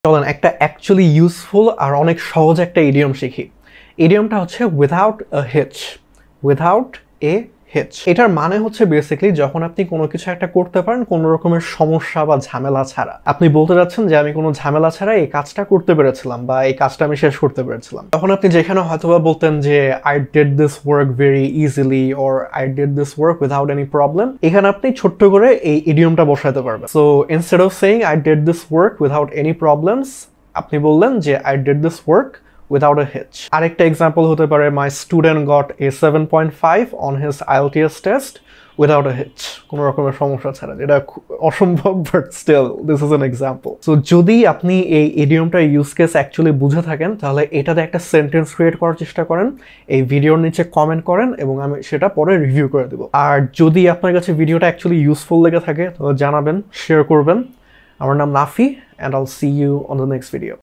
চলেন একটা actually useful আর অনেক সহজ একটা ইডিয়ম শিখি। ইডিয়মটা হচ্ছে উইথাউট আ হিচ। উইথাউট এ হিচ এটার মানে হচ্ছে বেসিক্যালি যখন আপনি কোনো কিছু একটা করতে পারেন কোনো রকমের সমস্যা বা ঝামেলা ছাড়া। আপনি বলতে যাচ্ছেন যে আমি কোনো ঝামেলা ছাড়া এই কাজটা করতে পেরেছিলাম বা এই কাজটা আমি শেষ করতে পেরেছিলাম। তখন আপনি যেখানে হয়তোবা বলতেন যে I did this work very easily or I did this work without any problem, এখানে আপনি ছোট্ট করে এই ইডিয়মটা বসাতে পারবেন। So instead of saying I did this work without any problems, আপনি বললেন যে I did this work without a hitch. আরেকটা এক্সাম্পল হতে পারে my student goat a 7.5 on his IELTS test without a hitch, কোনো রকমের সমস্যা ছাড়া। এটা অসম্ভব, but still this is an example. So যদি আপনি এই ইডিয়মটার ইউজ কেস অ্যাকচুয়ালি বুঝে থাকেন তাহলে এটাতে একটা সেন্টেন্স ক্রিয়েট করার চেষ্টা করেন, এই ভিডিওর নিচে কমেন্ট করেন এবং আমি সেটা পরে রিভিউ করে দেবো। আর যদি আপনার কাছে ভিডিওটা অ্যাকচুয়ালি ইউজফুল লেগে থাকে তাহলে জানাবেন, শেয়ার করবেন। আমার নাম Nafi and I'll see you on the next video.